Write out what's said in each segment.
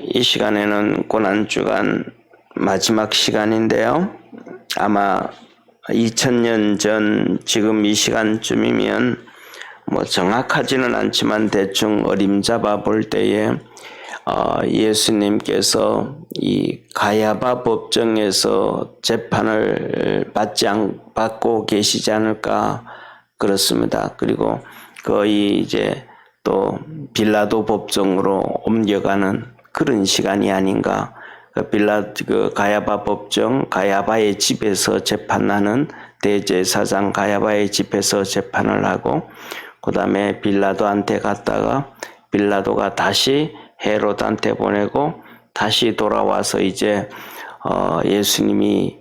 이 시간에는 고난주간 마지막 시간인데요. 아마 2000년 전 지금 이 시간쯤이면 정확하지는 않지만 대충 어림잡아 볼 때에 예수님께서 이 가야바 법정에서 재판을 받고 계시지 않을까 그렇습니다. 그리고 거의 이제 또 빌라도 법정으로 옮겨가는 그런 시간이 아닌가. 가야바 법정, 가야바의 집에서 재판하는 대제사장 가야바의 집에서 재판을 하고, 그 다음에 빌라도한테 갔다가 빌라도가 다시 헤롯한테 보내고 다시 돌아와서 이제 예수님이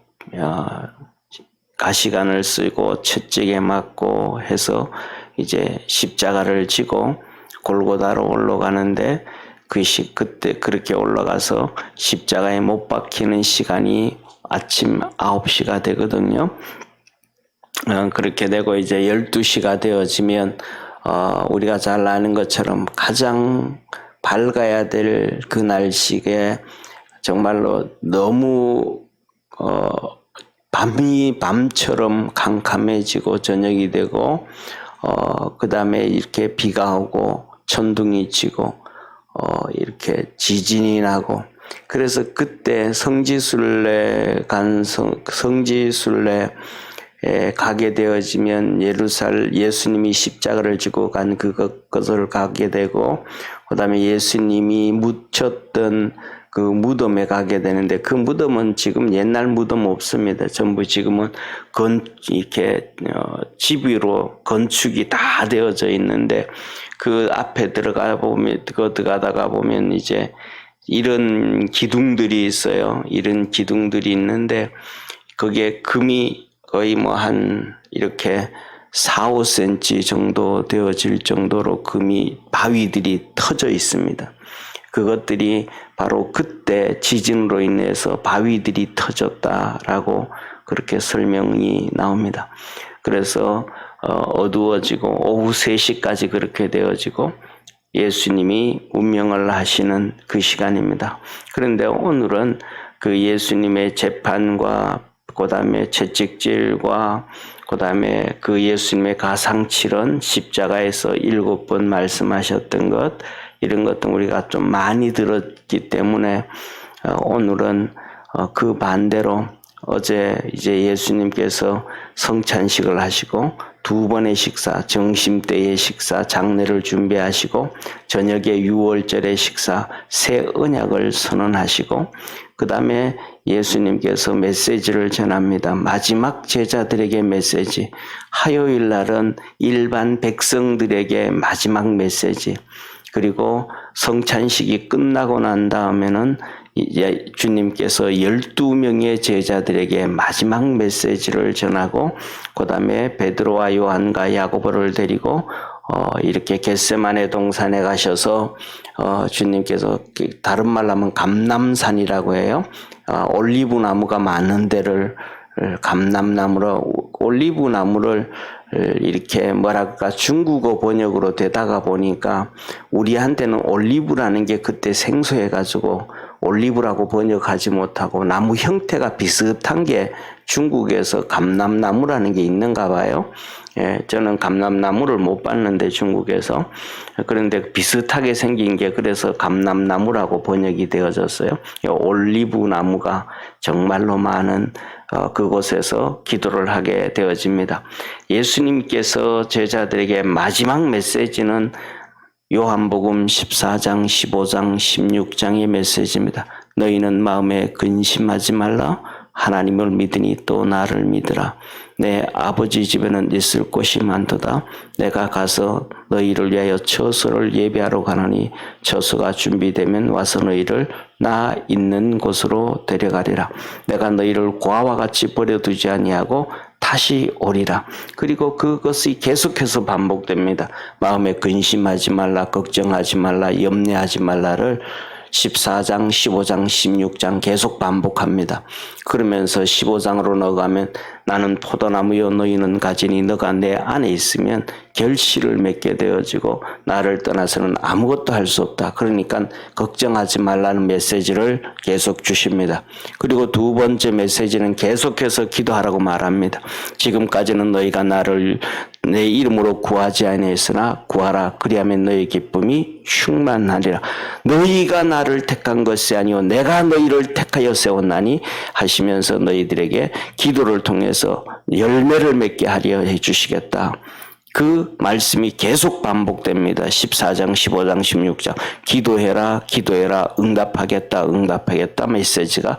가시관을 쓰고 채찍에 맞고 해서 이제 십자가를 지고 골고다로 올라가는데 그때 그렇게 올라가서 십자가에 못 박히는 시간이 아침 9시가 되거든요. 그렇게 되고 이제 12시가 되어지면 우리가 잘 아는 것처럼 가장 밝아야 될 그 날씨에 정말로 너무 밤처럼 캄캄해지고 저녁이 되고 그 다음에 이렇게 비가 오고 천둥이 치고 이렇게 지진이 나고, 그래서 그때 성지순례에 가게 되어지면 예수님이 십자가를 지고 간 그것을 가게 되고, 그 다음에 예수님이 묻혔던 그 무덤에 가게 되는데, 그 무덤은 지금 옛날 무덤 없습니다. 전부 지금은 이렇게 집 위로 건축이 다 되어져 있는데, 그 앞에 들어가다가 보면 이제 이런 기둥들이 있어요. 이런 기둥들이 있는데, 그게 금이 거의 이렇게 4, 5cm 정도 되어질 정도로 바위들이 터져 있습니다. 그것들이 바로 그때 지진으로 인해서 바위들이 터졌다라고 그렇게 설명이 나옵니다. 그래서 어두워지고 오후 3시까지 그렇게 되어지고 예수님이 운명을 하시는 그 시간입니다. 그런데 오늘은 그 예수님의 재판과 그 다음에 채찍질과 그 다음에 그 예수님의 가상칠언, 십자가에서 7번 말씀하셨던 것, 이런 것도 우리가 좀 많이 들었기 때문에 오늘은 그 반대로 어제 이제 예수님께서 성찬식을 하시고 2번의 식사, 정심때의 식사, 장례를 준비하시고 저녁에 유월절의 식사, 새 언약을 선언하시고, 그 다음에 예수님께서 메시지를 전합니다. 마지막 제자들에게 메시지, 화요일 날은 일반 백성들에게 마지막 메시지, 그리고 성찬식이 끝나고 난 다음에는 이제 주님께서 12명의 제자들에게 마지막 메시지를 전하고, 그 다음에 베드로와 요한과 야고보를 데리고 이렇게 겟세마네 동산에 가셔서 주님께서 다른 말로 하면 감람산이라고 해요. 올리브 나무가 많은 데를 올리브 나무를 이렇게 중국어 번역으로 되다가 보니까 우리한테는 올리브라는 게 그때 생소해가지고 올리브라고 번역하지 못하고 나무 형태가 비슷한 게 중국에서 감람나무라는 게 있는가 봐요. 저는 감람나무를 못 봤는데 중국에서. 그런데 비슷하게 생긴 게 그래서 감람나무라고 번역이 되어졌어요. 올리브 나무가 정말로 많은 그곳에서 기도를 하게 되어집니다. 예수님께서 제자들에게 마지막 메시지는 요한복음 14장, 15장, 16장의 메시지입니다. 너희는 마음에 근심하지 말라. 하나님을 믿으니 또 나를 믿으라. 내 아버지 집에는 있을 곳이 많도다. 내가 가서 너희를 위하여 처소를 예비하러 가노니 처소가 준비되면 와서 너희를 나 있는 곳으로 데려가리라. 내가 너희를 고아와 같이 버려두지 아니하고 다시 오리라. 그리고 그것이 계속해서 반복됩니다. 마음에 근심하지 말라, 걱정하지 말라, 염려하지 말라를 14장, 15장, 16장 계속 반복합니다. 그러면서 15장으로 넘어가면 나는 포도나무요 너희는 가지니 너가 내 안에 있으면 결실을 맺게 되어지고 나를 떠나서는 아무것도 할 수 없다. 그러니까 걱정하지 말라는 메시지를 계속 주십니다. 그리고 두 번째 메시지는 계속해서 기도하라고 말합니다. 지금까지는 너희가 나를 내 이름으로 구하지 아니했으나 구하라. 그리하면 너희 기쁨이 충만하리라. 너희가 나를 택한 것이 아니오 내가 너희를 택하여 세웠나니 하시면서 너희들에게 기도를 통해서 열매를 맺게 하려 해주시겠다. 그 말씀이 계속 반복됩니다. 14장, 15장, 16장 기도해라, 기도해라, 응답하겠다, 응답하겠다 메시지가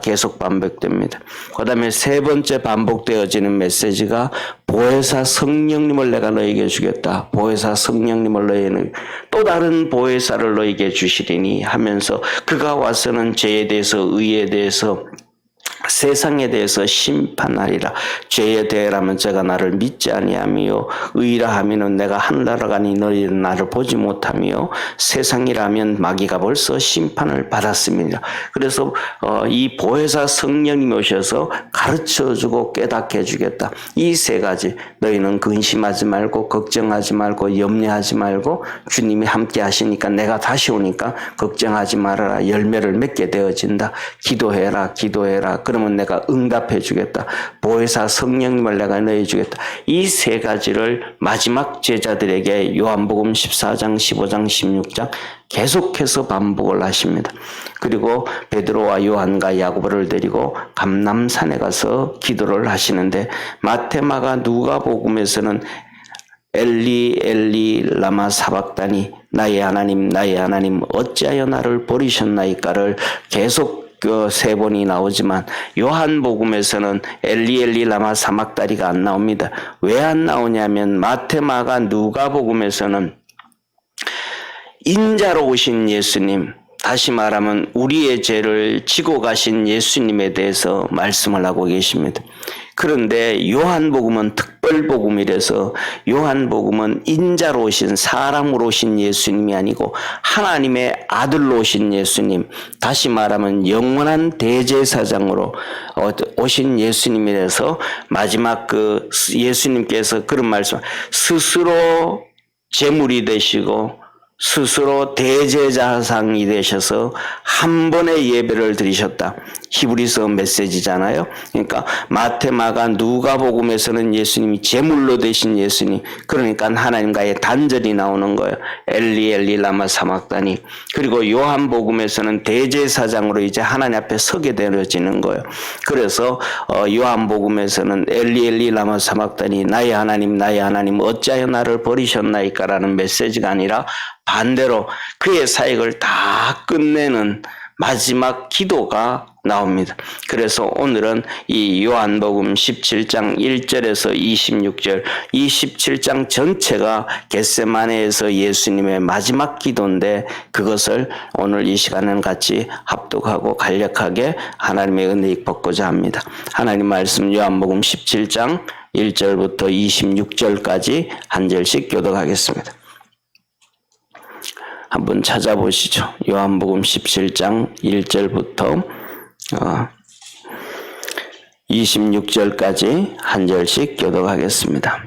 계속 반복됩니다. 그 다음에 세 번째 반복되어지는 메시지가 보혜사 성령님을 내가 너에게 주겠다. 보혜사 성령님을 너희는 또 다른 보혜사를 너에게 주시리니 하면서 그가 와서는 죄에 대해서 의에 대해서 세상에 대해서 심판하리라. 죄에 대하면 제가 나를 믿지 아니하며 의라 하면은 내가 하늘나라 가니 너희는 나를 보지 못하며 세상이라면 마귀가 벌써 심판을 받았습니다. 그래서 이 보혜사 성령님이 오셔서 가르쳐주고 깨닫게 해주겠다. 이 세 가지 너희는 근심하지 말고 걱정하지 말고 염려하지 말고 주님이 함께 하시니까 내가 다시 오니까 걱정하지 말아라. 열매를 맺게 되어진다. 기도해라, 기도해라. 그러면 내가 응답해 주겠다. 보혜사 성령님을 내가 너희 주겠다. 이 세 가지를 마지막 제자들에게 요한복음 14장, 15장, 16장 계속해서 반복을 하십니다. 그리고 베드로와 요한과 야고보를 데리고 감람산에 가서 기도를 하시는데 마태, 마가, 누가복음에서는 엘리 엘리 라마 사박다니 나의 하나님 나의 하나님 어찌하여 나를 버리셨나이까를 계속 세 번이 나오지만 요한복음에서는 엘리 엘리 라마 사막다리가 안 나옵니다. 왜 안 나오냐면 마태, 마가, 누가복음에서는 인자로 오신 예수님, 다시 말하면 우리의 죄를 지고 가신 예수님에 대해서 말씀을 하고 계십니다. 그런데 요한복음은 특별복음이라서 요한복음은 인자로 오신 사람으로 오신 예수님이 아니고 하나님의 아들로 오신 예수님, 다시 말하면 영원한 대제사장으로 오신 예수님이라서 마지막 그 예수님께서 그런 말씀, 스스로 제물이 되시고 스스로 대제사장이 되셔서 한 번의 예배를 드리셨다. 히브리서 메시지잖아요. 그러니까 마태, 마가, 누가복음에서는 예수님이 제물로 되신 예수님, 그러니까 하나님과의 단절이 나오는 거예요. 엘리 엘리 라마 사막다니. 그리고 요한복음에서는 대제사장으로 이제 하나님 앞에 서게 되어지는 거예요. 그래서 요한복음에서는 엘리 엘리 라마 사막다니 나의 하나님 나의 하나님 어찌하여 나를 버리셨나이까라는 메시지가 아니라 반대로 그의 사역을 다 끝내는 마지막 기도가 나옵니다. 그래서 오늘은 이 요한복음 17장 1절에서 26절, 이 17장 전체가 겟세마네에서 예수님의 마지막 기도인데 그것을 오늘 이 시간은 같이 합독하고 간략하게 하나님의 은혜 받고자 합니다. 하나님 말씀 요한복음 17장 1절부터 26절까지 한 절씩 교독하겠습니다. 한번 찾아보시죠. 요한복음 17장 1절부터 26절까지 한 절씩 교독하겠습니다.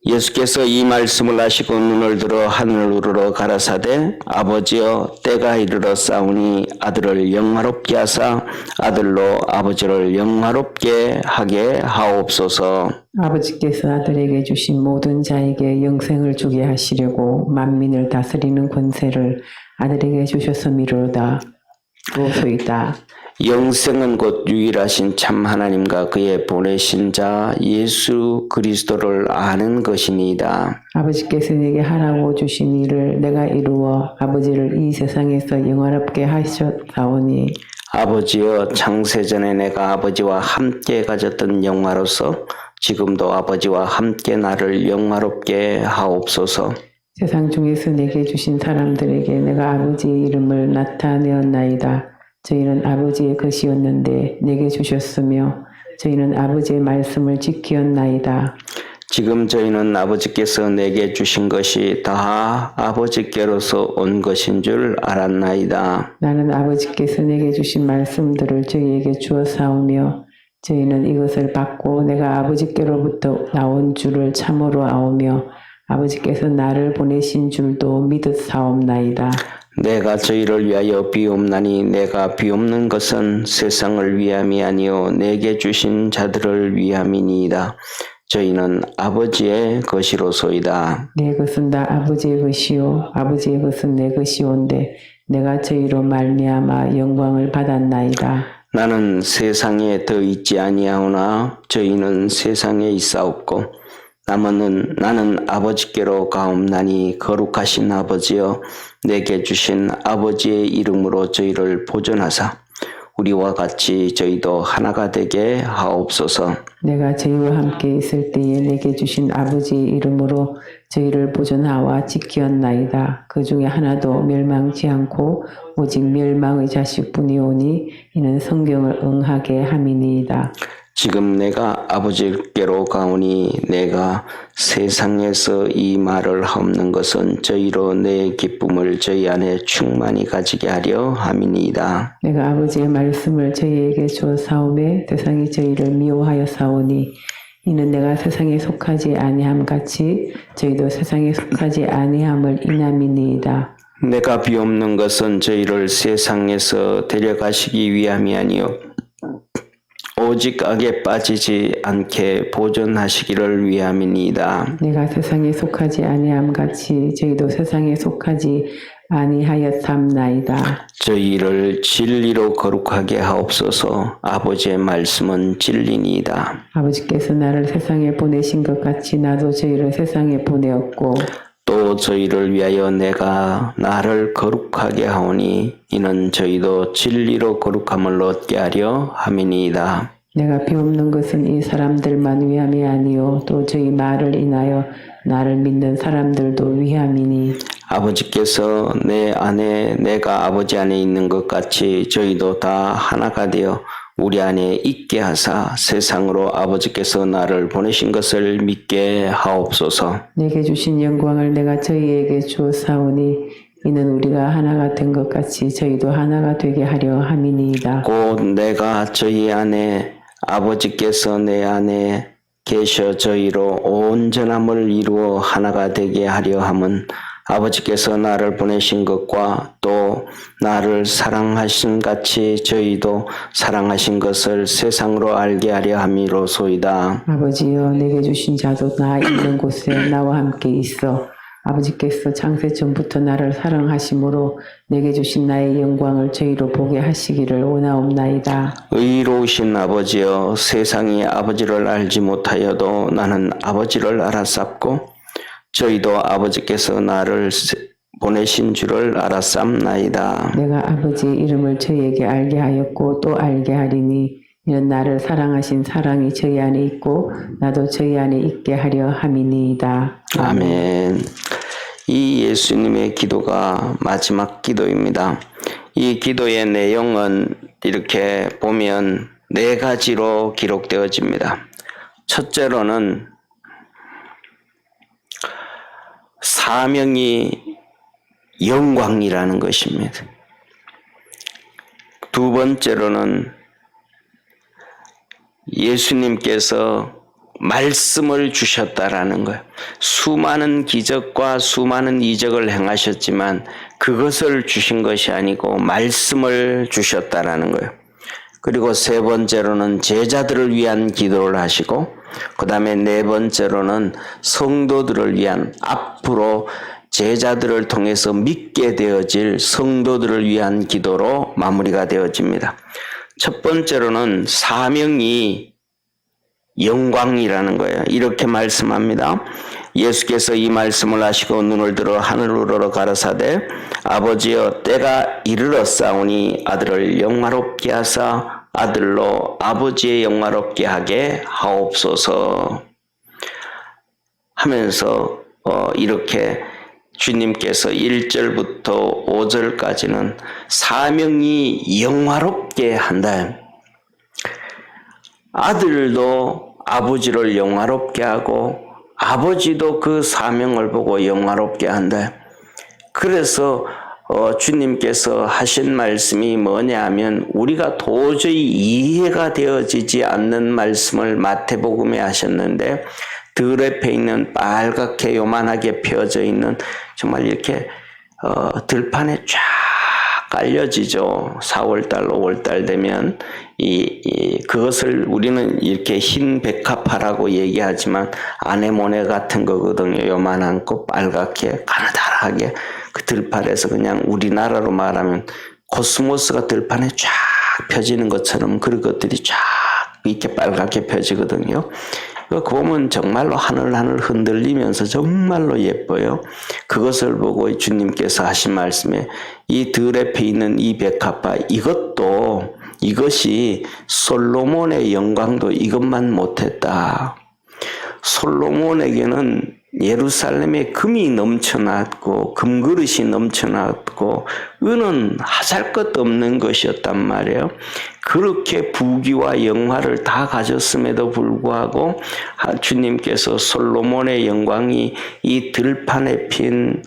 예수께서 이 말씀을 하시고 눈을 들어 하늘을 우러러 가라사대 아버지여 때가 이르러 싸우니 아들을 영화롭게 하사 아들로 아버지를 영화롭게 하게 하옵소서. 아버지께서 아들에게 주신 모든 자에게 영생을 주게 하시려고 만민을 다스리는 권세를 아들에게 주셨음이로다. 로소이다. 영생은 곧 유일하신 참 하나님과 그의 보내신 자 예수 그리스도를 아는 것이니이다. 아버지께서 내게 하라고 주신 일을 내가 이루어 아버지를 이 세상에서 영화롭게 하셨사오니 아버지여 창세전에 내가 아버지와 함께 가졌던 영화로서 지금도 아버지와 함께 나를 영화롭게 하옵소서. 세상 중에서 내게 주신 사람들에게 내가 아버지의 이름을 나타내었나이다. 저희는 아버지의 것이었는데 내게 주셨으며 저희는 아버지의 말씀을 지키었나이다. 지금 저희는 아버지께서 내게 주신 것이 다 아버지께로서 온 것인 줄 알았나이다. 나는 아버지께서 내게 주신 말씀들을 저희에게 주어 사오며 저희는 이것을 받고 내가 아버지께로부터 나온 줄을 참으로 아오며 아버지께서 나를 보내신 줄도 믿으사옵나이다. 내가 저희를 위하여 비옵나니 내가 비옵는 것은 세상을 위함이 아니요 내게 주신 자들을 위함이니이다. 저희는 아버지의 것이로소이다. 내 것은 다 아버지의 것이요 아버지의 것은 내 것이온데 내가 저희로 말미암아 영광을 받았나이다. 나는 세상에 더 있지 아니하오나 저희는 세상에 있사옵고 나는 아버지께로 가옵나니 거룩하신 아버지여 내게 주신 아버지의 이름으로 저희를 보존하사 우리와 같이 저희도 하나가 되게 하옵소서. 내가 저희와 함께 있을 때에 내게 주신 아버지의 이름으로 저희를 보존하와 지키었나이다. 그 중에 하나도 멸망치 않고 오직 멸망의 자식뿐이오니 이는 성경을 응하게 함이니이다. 지금 내가 아버지께로 가오니 내가 세상에서 이 말을 하옵는 것은 저희로 내 기쁨을 저희 안에 충만히 가지게 하려 함이니이다. 내가 아버지의 말씀을 저희에게 주사오매 세상이 저희를 미워하여 사오니 이는 내가 세상에 속하지 아니함 같이 저희도 세상에 속하지 아니함을 인함이니이다. 내가 비옵는 것은 저희를 세상에서 데려가시기 위함이 아니요 오직 악에 빠지지 않게 보존하시기를 위함이니이다. 내가 세상에 속하지 아니함 같이 저희도 세상에 속하지 아니하였삼나이다. 저희를 진리로 거룩하게 하옵소서. 아버지의 말씀은 진리니이다. 아버지께서 나를 세상에 보내신 것 같이 나도 저희를 세상에 보내었고 또 저희를 위하여 내가 나를 거룩하게 하오니 이는 저희도 진리로 거룩함을 얻게 하려 함이니이다. 내가 비옵는 것은 이 사람들만 위함이 아니요 또 저희 말을 인하여 나를 믿는 사람들도 위함이니 아버지께서 내 안에 내가 아버지 안에 있는 것 같이 저희도 다 하나가 되어 우리 안에 있게 하사 세상으로 아버지께서 나를 보내신 것을 믿게 하옵소서. 내게 주신 영광을 내가 저희에게 주사오니 이는 우리가 하나가 된 것 같이 저희도 하나가 되게 하려 함이니이다. 곧 내가 저희 안에 아버지께서 내 안에 계셔 저희로 온전함을 이루어 하나가 되게 하려 함은 아버지께서 나를 보내신 것과 또 나를 사랑하신 같이 저희도 사랑하신 것을 세상으로 알게 하려 함이로소이다. 아버지여 내게 주신 자도 나 있는 곳에 나와 함께 있어 아버지께서 창세 전부터 나를 사랑하심으로 내게 주신 나의 영광을 저희로 보게 하시기를 원하옵나이다. 의로우신 아버지여 세상이 아버지를 알지 못하여도 나는 아버지를 알았sap고 저희도 아버지께서 나를 보내신 줄을 알았삼나이다. 내가 아버지의 이름을 저희에게 알게 하였고 또 알게 하리니 이는 나를 사랑하신 사랑이 저희 안에 있고 나도 저희 안에 있게 하려 함이니이다. 아멘. 이 예수님의 기도가 마지막 기도입니다. 이 기도의 내용은 이렇게 보면 4가지로 기록되어집니다. 첫째로는 사명이 영광이라는 것입니다. 두 번째로는 예수님께서 말씀을 주셨다라는 거예요. 수많은 기적과 수많은 이적을 행하셨지만 그것을 주신 것이 아니고 말씀을 주셨다라는 거예요. 그리고 세 번째로는 제자들을 위한 기도를 하시고 그 다음에 네 번째로는 성도들을 위한 앞으로 제자들을 통해서 믿게 되어질 성도들을 위한 기도로 마무리가 되어집니다. 첫 번째로는 사명이 영광이라는 거예요. 이렇게 말씀합니다. 예수께서 이 말씀을 하시고 눈을 들어 하늘으로 가라사대 아버지여 때가 이르렀사오니 아들을 영화롭게 하사 아들로 아버지의 영화롭게 하게 하옵소서 하면서 이렇게 주님께서 1절부터 5절까지는 사명이 영화롭게 한다. 아들도 아버지를 영화롭게 하고 아버지도 그 사명을 보고 영화롭게 한다. 그래서 주님께서 하신 말씀이 뭐냐 하면 우리가 도저히 이해가 되어지지 않는 말씀을 마태복음에 하셨는데 들 옆에 있는 빨갛게 요만하게 펴져 있는 정말 이렇게 들판에 쫙 깔려지죠. 4월달, 5월달 되면 그것을 우리는 이렇게 흰 백합화라고 얘기하지만 아네모네 같은 거거든요. 요만한 거 빨갛게 가느다랗게 그 들판에서 그냥 우리나라로 말하면 코스모스가 들판에 쫙 펴지는 것처럼 그런 것들이 쫙 이렇게 빨갛게 펴지거든요. 그거 보면 정말로 하늘하늘 흔들리면서 정말로 예뻐요. 그것을 보고 주님께서 하신 말씀에 이 들 옆에 있는 이 백합화 이것이 솔로몬의 영광도 이것만 못했다. 솔로몬에게는 예루살렘에 금이 넘쳐났고 금그릇이 넘쳐났고 은은 하잘 것 없는 것이었단 말이에요. 그렇게 부귀와 영화를 다 가졌음에도 불구하고 주님께서 솔로몬의 영광이 이 들판에 핀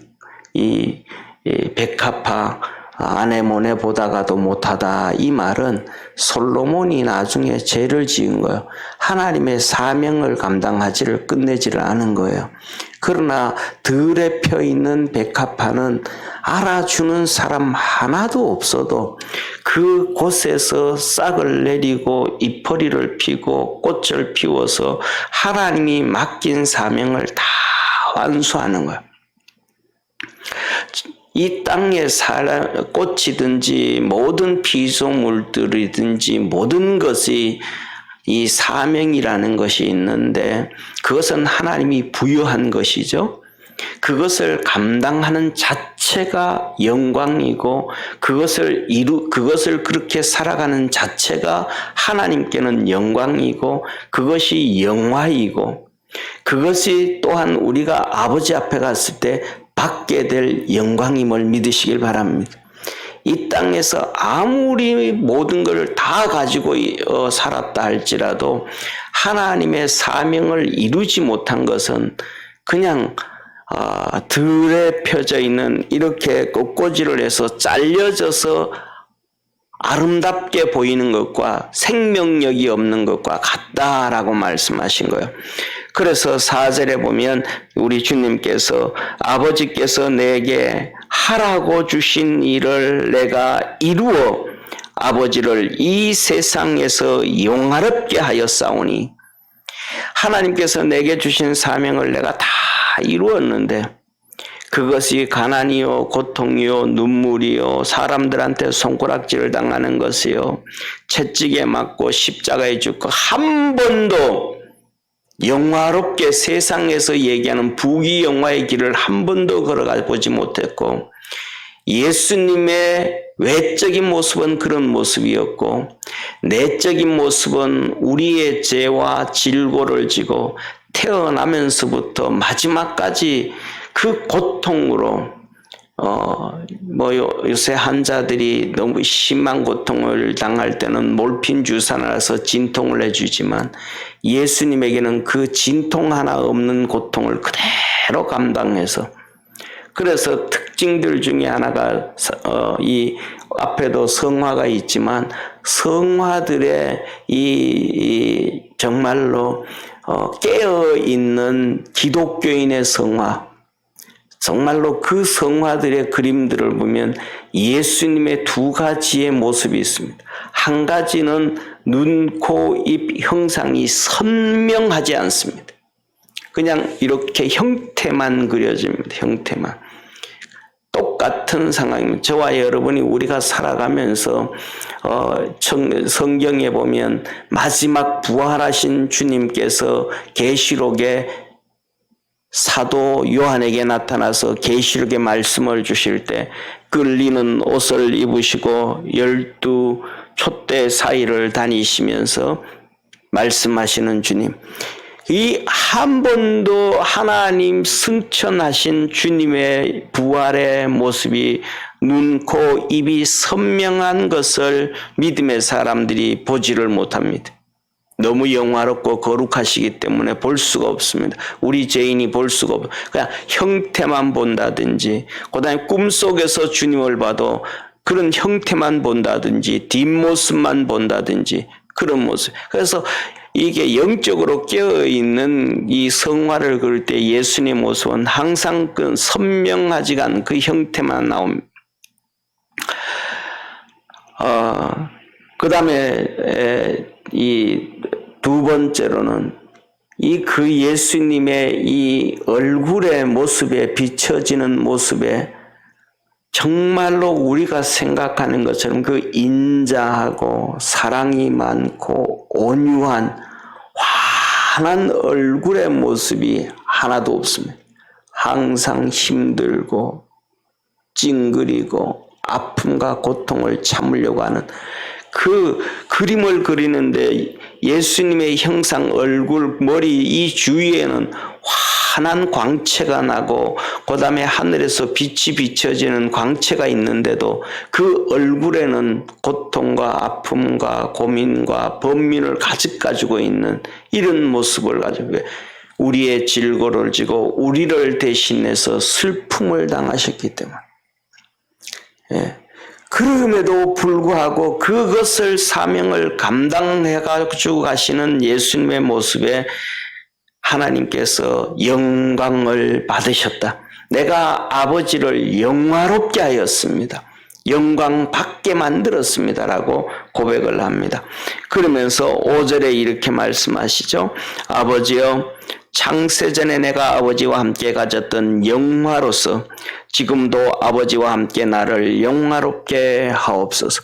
이 백합화 아네모네 보다가도 못하다. 이 말은 솔로몬이 나중에 죄를 지은 거예요. 하나님의 사명을 감당하지를 끝내지를 않은 거예요. 그러나 들에 펴 있는 백합화는 알아주는 사람 하나도 없어도 그 곳에서 싹을 내리고 잎퍼리를 피고 꽃을 피워서 하나님이 맡긴 사명을 다 완수하는 거예요. 이 땅에 꽃이든지 모든 피조물들이든지 모든 것이 이 사명이라는 것이 있는데 그것은 하나님이 부여한 것이죠. 그것을 감당하는 자체가 영광이고 그것을 그렇게 살아가는 자체가 하나님께는 영광이고 그것이 영화이고 그것이 또한 우리가 아버지 앞에 갔을 때 받게 될 영광임을 믿으시길 바랍니다. 이 땅에서 아무리 모든 걸 다 가지고 살았다 할지라도 하나님의 사명을 이루지 못한 것은 그냥 들에 펴져 있는 이렇게 꽃꽂이를 해서 잘려져서 아름답게 보이는 것과 생명력이 없는 것과 같다라고 말씀하신 거예요. 그래서 4절에 보면 우리 주님께서 아버지께서 내게 하라고 주신 일을 내가 이루어 아버지를 이 세상에서 영화롭게 하였사오니 하나님께서 내게 주신 사명을 내가 다 이루었는데 그것이 가난이요 고통이요 눈물이요 사람들한테 손가락질을 당하는 것이요 채찍에 맞고 십자가에 죽고 한 번도 영화롭게 세상에서 얘기하는 부귀 영화의 길을 한 번도 걸어가 보지 못했고 예수님의 외적인 모습은 그런 모습이었고 내적인 모습은 우리의 죄와 질고를 지고 태어나면서부터 마지막까지 그 고통으로 요새 환자들이 너무 심한 고통을 당할 때는 몰핀 주사를 놔서 진통을 해주지만 예수님에게는 그 진통 하나 없는 고통을 그대로 감당해서 그래서 특징들 중에 하나가 이 앞에도 성화가 있지만 성화들의 이 정말로 깨어 있는 기독교인의 성화 정말로 그 성화들의 그림들을 보면 예수님의 두 가지의 모습이 있습니다. 한 가지는 눈, 코, 입 형상이 선명하지 않습니다. 그냥 이렇게 형태만 그려집니다. 형태만. 똑같은 상황입니다. 저와 여러분이 우리가 살아가면서 성경에 보면 마지막 부활하신 주님께서 계시록에 사도 요한에게 나타나서 계시록의 말씀을 주실 때 끌리는 옷을 입으시고 12 촛대 사이를 다니시면서 말씀하시는 주님. 이 한 번도 하나님 승천하신 주님의 부활의 모습이 눈, 코, 입이 선명한 것을 믿음의 사람들이 보지를 못합니다. 너무 영화롭고 거룩하시기 때문에 볼 수가 없습니다. 우리 죄인이 볼 수가 없어요. 그냥 형태만 본다든지, 그 다음에 꿈속에서 주님을 봐도 그런 형태만 본다든지, 뒷모습만 본다든지, 그런 모습. 그래서 이게 영적으로 깨어있는 이 성화를 그릴 때 예수님의 모습은 항상 그 선명하지가 않은 그 형태만 나옵니다. 그 다음에 이 두 번째로는 이 그 예수님의 이 얼굴의 모습에 비춰지는 모습에 정말로 우리가 생각하는 것처럼 그 인자하고 사랑이 많고 온유한 환한 얼굴의 모습이 하나도 없습니다. 항상 힘들고 찡그리고 아픔과 고통을 참으려고 하는 그 그림을 그리는데 예수님의 형상, 얼굴, 머리 이 주위에는 환한 광채가 나고 그 다음에 하늘에서 빛이 비춰지는 광채가 있는데도 그 얼굴에는 고통과 아픔과 고민과 번민을 가득 가지고 있는 이런 모습을 가지고 우리의 질고를 지고 우리를 대신해서 슬픔을 당하셨기 때문에 그럼에도 불구하고 그것을 사명을 감당해가지고 가시는 예수님의 모습에 하나님께서 영광을 받으셨다. 내가 아버지를 영화롭게 하였습니다. 영광 받게 만들었습니다. 라고 고백을 합니다. 그러면서 5절에 이렇게 말씀하시죠. 아버지여, 창세전에 내가 아버지와 함께 가졌던 영화로서 지금도 아버지와 함께 나를 영화롭게 하옵소서.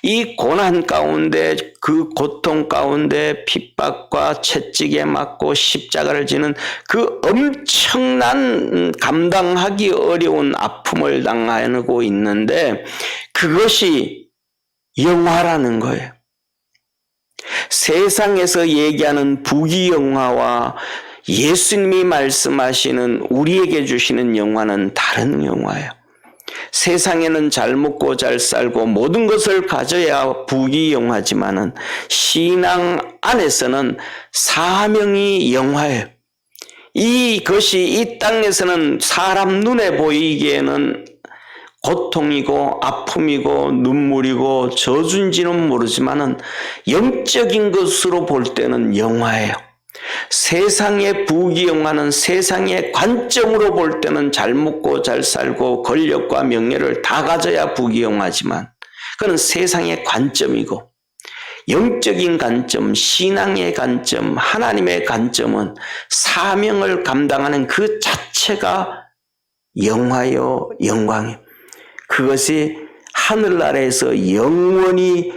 이 고난 가운데, 그 고통 가운데 핍박과 채찍에 맞고 십자가를 지는 그 엄청난 감당하기 어려운 아픔을 당하고 있는데 그것이 영화라는 거예요. 세상에서 얘기하는 부귀영화와 예수님이 말씀하시는 우리에게 주시는 영화는 다른 영화예요. 세상에는 잘 먹고 잘 살고 모든 것을 가져야 부귀영화지만은 신앙 안에서는 사명이 영화예요. 이것이 이 땅에서는 사람 눈에 보이기에는 고통이고 아픔이고 눈물이고 저주인지는 모르지만은 영적인 것으로 볼 때는 영화예요. 세상의 부귀영화는 세상의 관점으로 볼 때는 잘 먹고 잘 살고 권력과 명예를 다 가져야 부귀영화지만 그건 세상의 관점이고 영적인 관점, 신앙의 관점, 하나님의 관점은 사명을 감당하는 그 자체가 영화요 영광이에요. 그것이 하늘나라에서 영원히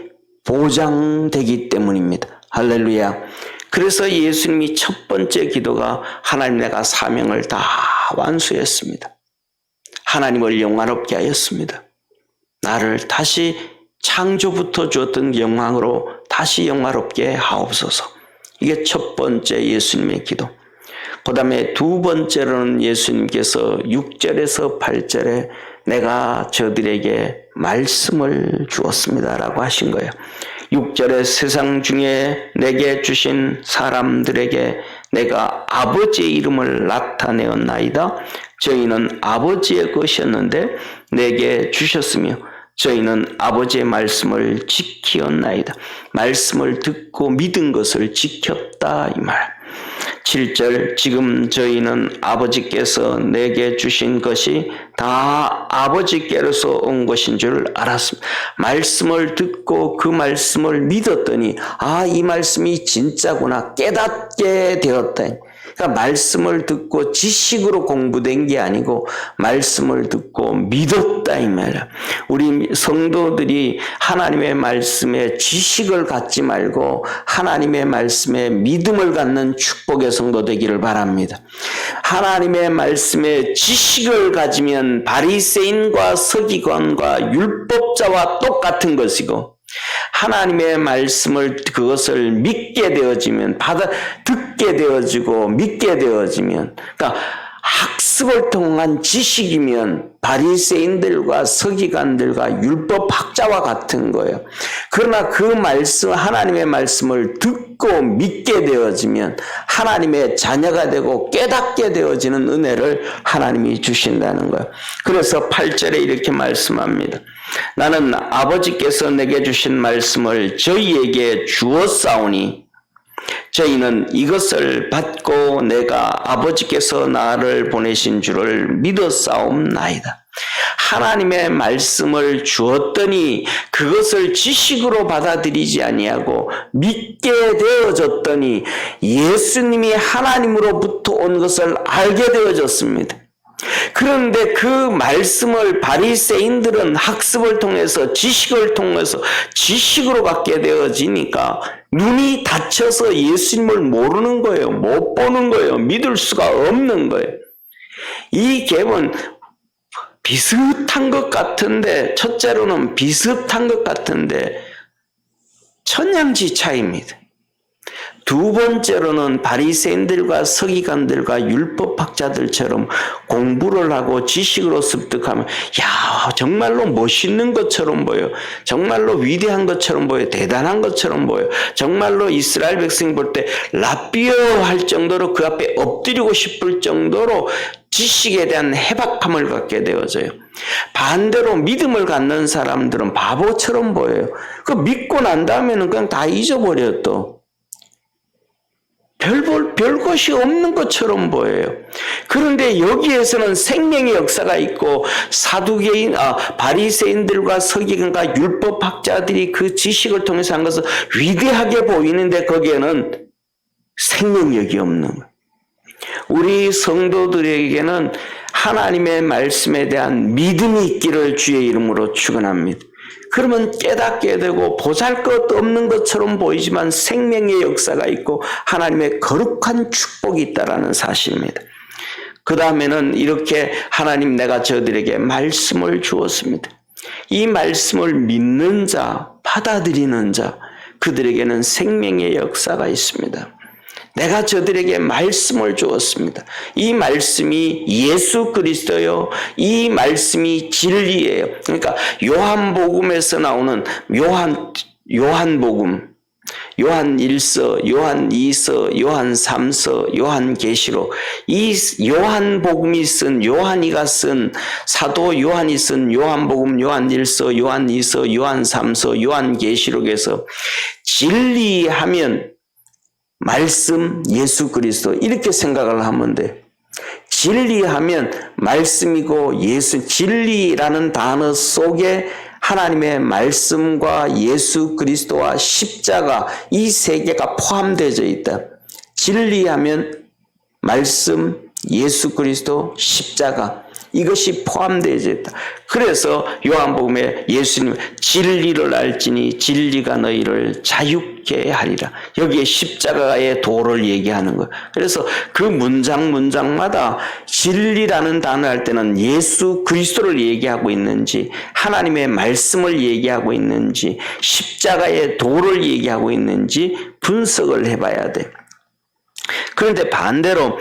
보장되기 때문입니다. 할렐루야. 그래서 예수님이 첫 번째 기도가 하나님 내가 사명을 다 완수했습니다. 하나님을 영화롭게 하였습니다. 나를 다시 창조부터 주었던 영광으로 다시 영화롭게 하옵소서. 이게 첫 번째 예수님의 기도. 그 다음에 두 번째로는 예수님께서 6절에서 8절에 내가 저들에게 말씀을 주었습니다 라고 하신 거예요. 6절에 세상 중에 내게 주신 사람들에게 내가 아버지의 이름을 나타내었나이다. 저희는 아버지의 것이었는데 내게 주셨으며 저희는 아버지의 말씀을 지키었나이다. 말씀을 듣고 믿은 것을 지켰다 이 말. 7절 지금 저희는 아버지께서 내게 주신 것이 다 아버지께로서 온 것인 줄 알았습니다. 말씀을 듣고 그 말씀을 믿었더니 이 말씀이 진짜구나 깨닫게 되었다. 그러니까 말씀을 듣고 지식으로 공부된 게 아니고 말씀을 듣고 믿었다 이 말이야. 우리 성도들이 하나님의 말씀에 지식을 갖지 말고 하나님의 말씀에 믿음을 갖는 축복의 성도 되기를 바랍니다. 하나님의 말씀에 지식을 가지면 바리새인과 서기관과 율법자와 똑같은 것이고 하나님의 말씀을 그것을 믿게 되어지면 듣게 되어지고 믿게 되어지면 그러니까 학습을 통한 지식이면 바리새인들과 서기관들과 율법학자와 같은 거예요. 그러나 그 말씀, 하나님의 말씀을 듣고 믿게 되어지면 하나님의 자녀가 되고 깨닫게 되어지는 은혜를 하나님이 주신다는 거예요. 그래서 8절에 이렇게 말씀합니다. 나는 아버지께서 내게 주신 말씀을 저희에게 주었사오니 저희는 이것을 받고 내가 아버지께서 나를 보내신 줄을 믿었사옵나이다. 하나님의 말씀을 주었더니 그것을 지식으로 받아들이지 아니하고 믿게 되어졌더니 예수님이 하나님으로부터 온 것을 알게 되어졌습니다. 그런데 그 말씀을 바리새인들은 학습을 통해서 지식을 통해서 지식으로 갖게 되어지니까 눈이 닫혀서 예수님을 모르는 거예요. 못 보는 거예요. 믿을 수가 없는 거예요. 이 갭은 비슷한 것 같은데, 첫째로는 비슷한 것 같은데 천양지 차이입니다. 두 번째로는 바리새인들과 서기관들과 율법학자들처럼 공부를 하고 지식으로 습득하면 야 정말로 멋있는 것처럼 보여, 정말로 위대한 것처럼 보여, 대단한 것처럼 보여, 정말로 이스라엘 백성 볼 때 라비어 할 정도로 그 앞에 엎드리고 싶을 정도로 지식에 대한 해박함을 갖게 되어져요. 반대로 믿음을 갖는 사람들은 바보처럼 보여요. 그 믿고 난 다음에는 그냥 다 잊어버려. 또 별것이 없는 것처럼 보여요. 그런데 여기에서는 생명의 역사가 있고 바리새인들과 서기관과 율법학자들이 그 지식을 통해서 한 것은 위대하게 보이는데 거기에는 생명력이 없는 거예요. 우리 성도들에게는 하나님의 말씀에 대한 믿음이 있기를 주의 이름으로 축원합니다. 그러면 깨닫게 되고 보잘것없는 것처럼 보이지만 생명의 역사가 있고 하나님의 거룩한 축복이 있다는 사실입니다. 그 다음에는 이렇게 하나님 내가 저들에게 말씀을 주었습니다. 이 말씀을 믿는 자, 받아들이는 자, 그들에게는 생명의 역사가 있습니다. 내가 저들에게 말씀을 주었습니다. 이 말씀이 예수 그리스도요. 이 말씀이 진리예요. 그러니까 요한복음에서 나오는 요한복음, 요한 1서, 요한 2서, 요한 3서, 요한 계시록, 이 요한복음이 쓴, 요한이가 쓴, 사도 요한이 쓴 요한복음, 요한 1서, 요한 2서, 요한 3서, 요한 계시록에서 진리하면 말씀 예수 그리스도 이렇게 생각을 하면 돼. 진리하면 말씀이고 예수, 진리라는 단어 속에 하나님의 말씀과 예수 그리스도와 십자가 이 세 개가 포함되어 있다. 진리하면 말씀, 예수 그리스도, 십자가 이것이 포함되어 있다. 그래서 요한복음에 예수님 진리를 알지니 진리가 너희를 자유케 하리라. 여기에 십자가의 도를 얘기하는 거예요. 그래서 그 문장마다 진리라는 단어 할 때는 예수 그리스도를 얘기하고 있는지 하나님의 말씀을 얘기하고 있는지 십자가의 도를 얘기하고 있는지 분석을 해봐야 돼. 그런데 반대로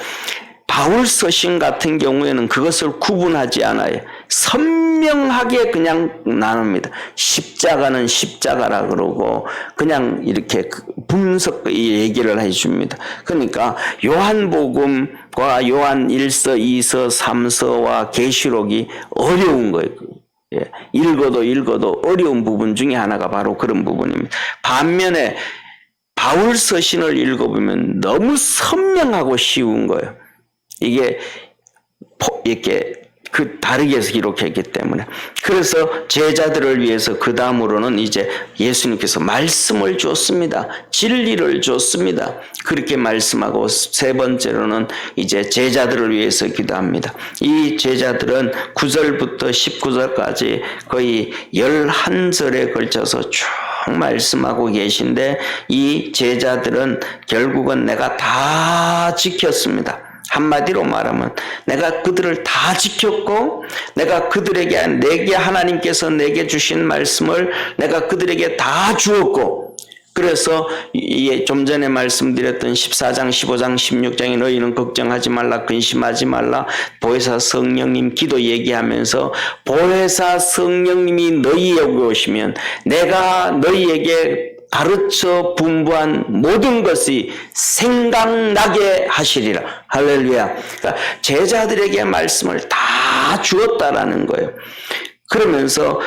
바울 서신 같은 경우에는 그것을 구분하지 않아요. 선명하게 그냥 나눕니다. 십자가는 십자가라 그러고 그냥 이렇게 분석 얘기를 해줍니다. 그러니까 요한복음과 요한 1서, 2서, 3서와 계시록이 어려운 거예요. 읽어도 어려운 부분 중에 하나가 바로 그런 부분입니다. 반면에 바울 서신을 읽어보면 너무 선명하고 쉬운 거예요. 이게 이렇게 다르게 해서 기록했기 때문에. 그래서 제자들을 위해서 그 다음으로는 이제 예수님께서 말씀을 줬습니다. 진리를 줬습니다. 그렇게 말씀하고 세 번째로는 이제 제자들을 위해서 기도합니다. 이 제자들은 9절부터 19절까지 거의 11절에 걸쳐서 쭉 말씀하고 계신데 이 제자들은 결국은 내가 다 지켰습니다. 한마디로 말하면 내가 그들을 다 지켰고 내가 그들에게 하나님께서 내게 주신 말씀을 내가 그들에게 다 주었고 그래서 좀 전에 말씀드렸던 14장, 15장, 16장에 너희는 걱정하지 말라, 근심하지 말라, 보혜사 성령님 기도 얘기하면서 보혜사 성령님이 너희에게 오시면 내가 너희에게 가르쳐 분부한 모든 것이 생각나게 하시리라. 할렐루야. 그러니까 제자들에게 말씀을 다 주었다라는 거예요. 그러면서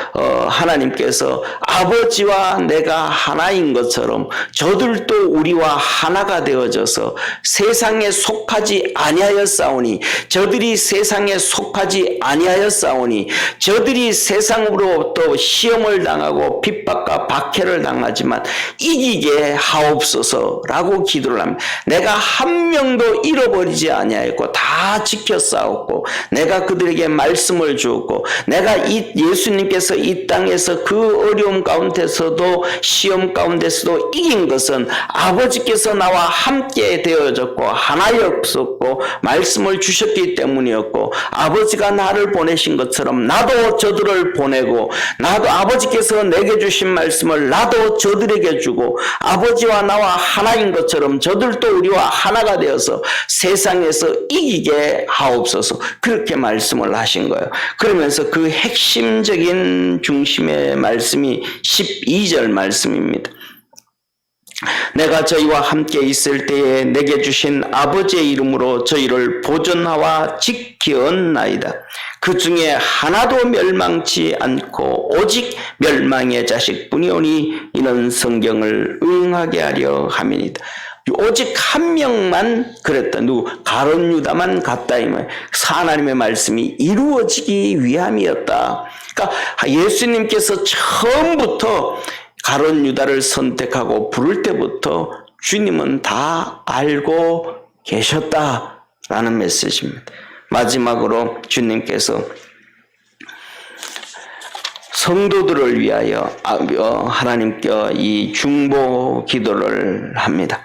하나님께서 아버지와 내가 하나인 것처럼 저들도 우리와 하나가 되어져서 세상에 속하지 아니하였사오니 저들이 세상에 속하지 아니하였사오니 저들이 세상으로부터 시험을 당하고 핍박과 박해를 당하지만 이기게 하옵소서라고 기도를 합니다. 내가 한 명도 잃어버리지 아니하였고 다 지켜 싸웠고 내가 그들에게 말씀을 주었고 내가 예수님께서 이 땅에서 그 어려움 가운데서도 시험 가운데서도 이긴 것은 아버지께서 나와 함께 되어졌고 하나였었고 말씀을 주셨기 때문이었고 아버지가 나를 보내신 것처럼 나도 저들을 보내고 나도 아버지께서 내게 주신 말씀을 나도 저들에게 주고 아버지와 나와 하나인 것처럼 저들도 우리와 하나가 되어서 세상에서 이기게 하옵소서 그렇게 말씀을 하신 거예요. 그러면서 그 핵심적인 중심의 말씀이 12절 말씀입니다. 내가 저희와 함께 있을 때에 내게 주신 아버지의 이름으로 저희를 보존하와 지키었나이다. 그 중에 하나도 멸망치 않고 오직 멸망의 자식뿐이오니 이는 성경을 응하게 하려 함이니이다. 오직 한 명만 그랬다. 누구? 가룟 유다만 갔다. 하나님의 말씀이 이루어지기 위함이었다. 그러니까 예수님께서 처음부터 가룟 유다를 선택하고 부를 때부터 주님은 다 알고 계셨다라는 메시지입니다. 마지막으로 주님께서 성도들을 위하여 하나님께 이 중보 기도를 합니다.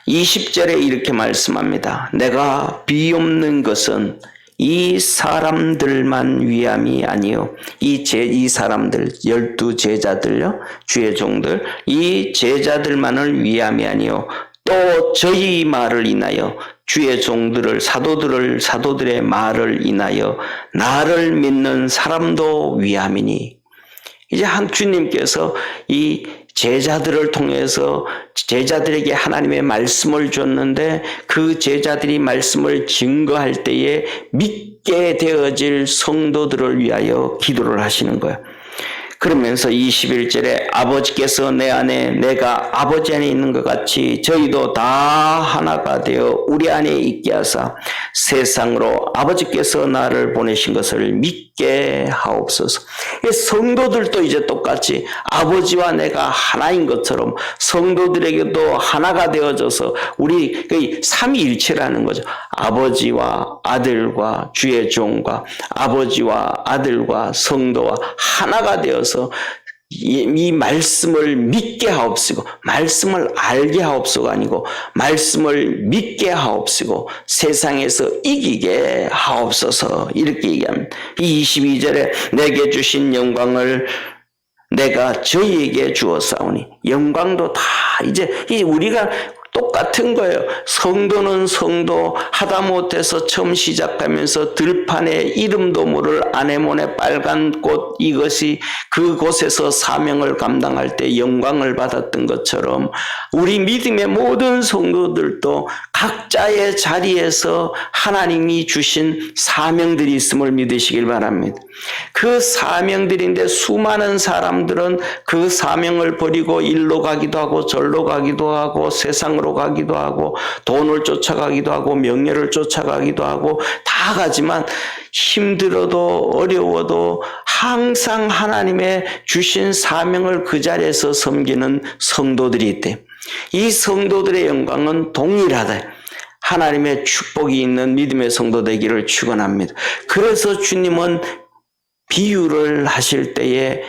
20절에 이렇게 말씀합니다. 내가 비옵는 것은 이 사람들만 위함이 아니요. 이 사람들, 12 제자들요, 주의 종들, 이 제자들만을 위함이 아니요. 또 저희 말을 인하여 주의 종들을, 사도들의 말을 인하여 나를 믿는 사람도 위함이니. 이제 주님께서 이 제자들을 통해서 제자들에게 하나님의 말씀을 줬는데 그 제자들이 말씀을 증거할 때에 믿게 되어질 성도들을 위하여 기도를 하시는 거예요. 그러면서 21절에 아버지께서 내 안에 내가 아버지 안에 있는 것 같이 저희도 다 하나가 되어 우리 안에 있게 하사 세상으로 아버지께서 나를 보내신 것을 믿게 하옵소서. 성도들도 이제 똑같이 아버지와 내가 하나인 것처럼 성도들에게도 하나가 되어져서 우리 삼위일체라는 거죠. 아버지와 아들과 주의 종과 아버지와 아들과 성도와 하나가 되어서 이 말씀을 믿게 하옵시고 말씀을 알게 하옵소가 아니고 말씀을 믿게 하옵시고 세상에서 이기게 하옵소서 이렇게 얘기합니다. 이 22절에 내게 주신 영광을 내가 저희에게 주었사오니 영광도 다 이제 우리가 똑같은 거예요. 성도는 성도 하다못해서 처음 시작하면서 들판에 이름도 모를 아네몬의 빨간 꽃 이것이 그곳에서 사명을 감당할 때 영광을 받았던 것처럼 우리 믿음의 모든 성도들도 각자의 자리에서 하나님이 주신 사명들이 있음을 믿으시길 바랍니다. 그 사명들인데 수많은 사람들은 그 사명을 버리고 일로 가기도 하고 절로 가기도 하고 세상으로 가기도 하고 돈을 쫓아가기도 하고 명예를 쫓아가기도 하고 다 가지만 힘들어도 어려워도 항상 하나님의 주신 사명을 그 자리에서 섬기는 성도들이 있대. 이 성도들의 영광은 동일하다. 하나님의 축복이 있는 믿음의 성도 되기를 축원합니다. 그래서 주님은 비유를 하실 때에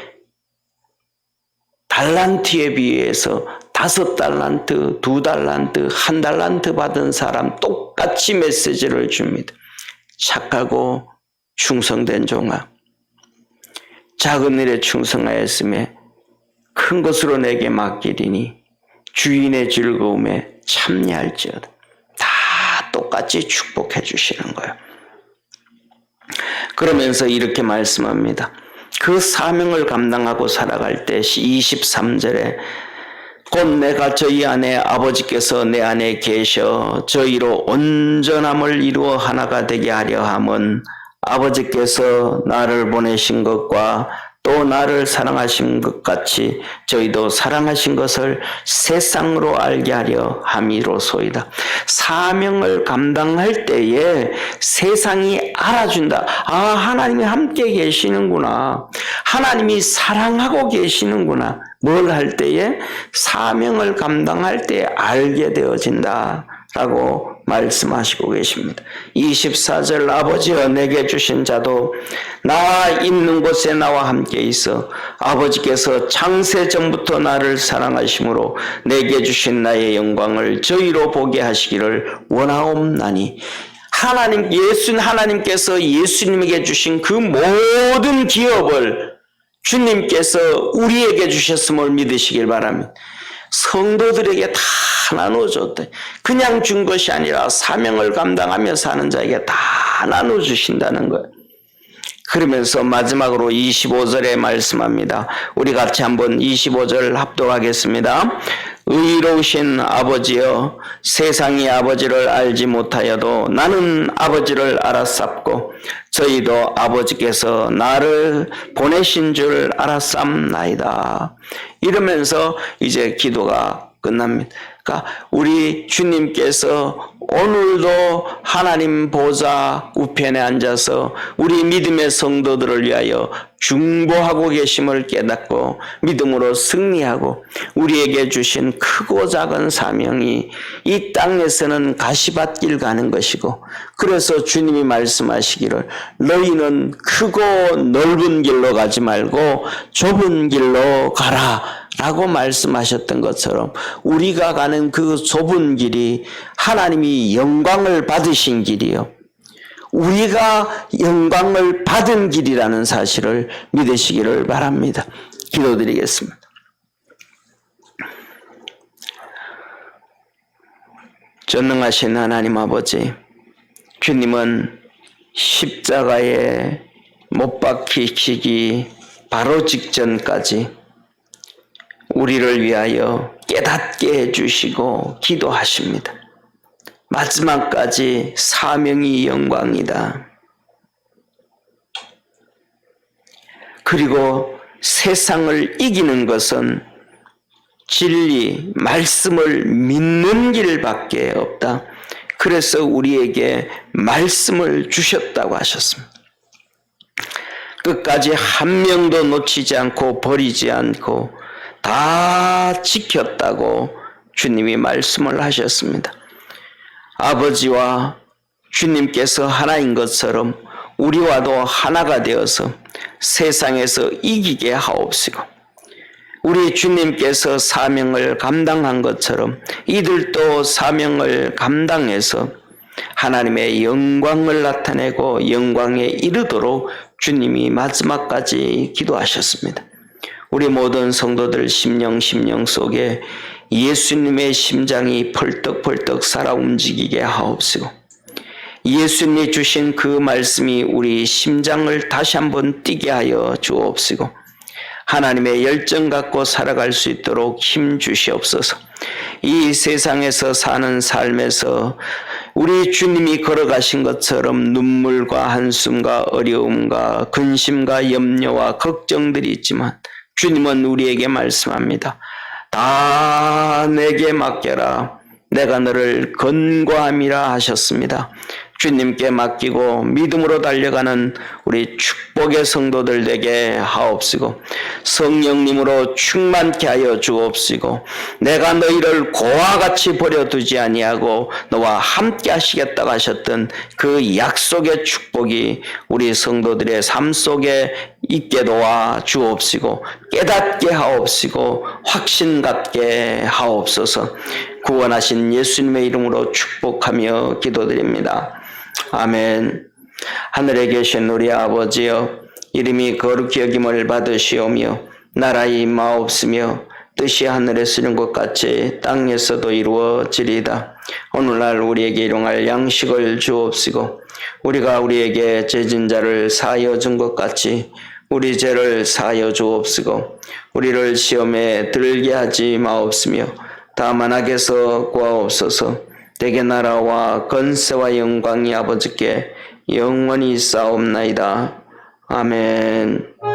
달란트에 비해서 5달란트, 2달란트, 1달란트 받은 사람 똑같이 메시지를 줍니다. 착하고 충성된 종아, 작은 일에 충성하였으며 큰 것으로 내게 맡기리니 주인의 즐거움에 참여할지어다. 다 똑같이 축복해 주시는 거예요. 그러면서 이렇게 말씀합니다. 그 사명을 감당하고 살아갈 때 23절에 곧 내가 저희 안에 아버지께서 내 안에 계셔 저희로 온전함을 이루어 하나가 되게 하려 함은 아버지께서 나를 보내신 것과 또 나를 사랑하신 것 같이 저희도 사랑하신 것을 세상으로 알게 하려 함이로소이다. 사명을 감당할 때에 세상이 알아준다. 아, 하나님이 함께 계시는구나. 하나님이 사랑하고 계시는구나. 뭘 할 때에? 사명을 감당할 때에 알게 되어진다. 라고 말씀하시고 계십니다. 24절 아버지여 내게 주신 자도 나 있는 곳에 나와 함께 있어 아버지께서 창세 전부터 나를 사랑하심으로 내게 주신 나의 영광을 저희로 보게 하시기를 원하옵나니 하나님께서 예수님에게 주신 그 모든 기업을 주님께서 우리에게 주셨음을 믿으시길 바랍니다. 성도들에게 다 나눠줬대. 그냥 준 것이 아니라 사명을 감당하며 사는 자에게 다 나눠주신다는 거예요. 그러면서 마지막으로 25절에 말씀합니다. 우리 같이 한번 25절 합독하겠습니다. 의로우신 아버지여 세상이 아버지를 알지 못하여도 나는 아버지를 알았sap고 저희도 아버지께서 나를 보내신 줄 알았삼나이다. 이러면서 이제 기도가 끝납니다. 그러니까 우리 주님께서 오늘도 하나님 보좌 우편에 앉아서 우리 믿음의 성도들을 위하여 중보하고 계심을 깨닫고 믿음으로 승리하고 우리에게 주신 크고 작은 사명이 이 땅에서는 가시밭길 가는 것이고 그래서 주님이 말씀하시기를 너희는 크고 넓은 길로 가지 말고 좁은 길로 가라 라고 말씀하셨던 것처럼 우리가 가는 그 좁은 길이 하나님이 영광을 받으신 길이요. 우리가 영광을 받은 길이라는 사실을 믿으시기를 바랍니다. 기도드리겠습니다. 전능하신 하나님 아버지, 주님은 십자가에 못 박히시기 바로 직전까지 우리를 위하여 깨닫게 해주시고 기도하십니다. 마지막까지 사명이 영광이다. 그리고 세상을 이기는 것은 진리, 말씀을 믿는 길밖에 없다. 그래서 우리에게 말씀을 주셨다고 하셨습니다. 끝까지 한 명도 놓치지 않고 버리지 않고 다 지켰다고 주님이 말씀을 하셨습니다. 아버지와 주님께서 하나인 것처럼 우리와도 하나가 되어서 세상에서 이기게 하옵시고 우리 주님께서 사명을 감당한 것처럼 이들도 사명을 감당해서 하나님의 영광을 나타내고 영광에 이르도록 주님이 마지막까지 기도하셨습니다. 우리 모든 성도들 심령 속에 예수님의 심장이 펄떡펄떡 살아 움직이게 하옵시고 예수님이 주신 그 말씀이 우리 심장을 다시 한번 뛰게 하여 주옵시고 하나님의 열정 갖고 살아갈 수 있도록 힘 주시옵소서. 이 세상에서 사는 삶에서 우리 주님이 걸어가신 것처럼 눈물과 한숨과 어려움과 근심과 염려와 걱정들이 있지만 주님은 우리에게 말씀합니다. 다 내게 맡겨라. 내가 너를 건고함이라 하셨습니다. 주님께 맡기고 믿음으로 달려가는 우리 축복의 성도들 되게 하옵시고 성령님으로 충만케 하여 주옵시고 내가 너희를 고와 같이 버려두지 아니하고 너와 함께 하시겠다고 하셨던 그 약속의 축복이 우리 성도들의 삶 속에 있게 도와 주옵시고 깨닫게 하옵시고 확신 갖게 하옵소서. 구원하신 예수님의 이름으로 축복하며 기도드립니다. 아멘. 하늘에 계신 우리 아버지여 이름이 거룩히 여김을 받으시오며 나라의 임하옵시며 뜻이 하늘에서 이룬 것 같이 땅에서도 이루어지리이다. 오늘날 우리에게 일용할 양식을 주옵시고 우리가 우리에게 죄진 자를 사하여 준 것 같이 우리 죄를 사하여 주옵시고 우리를 시험에 들게 하지 마옵시며 다만 악에서 구하옵소서. 대개 나라와 건세와 영광이 아버지께 영원히 싸움나이다. 아멘.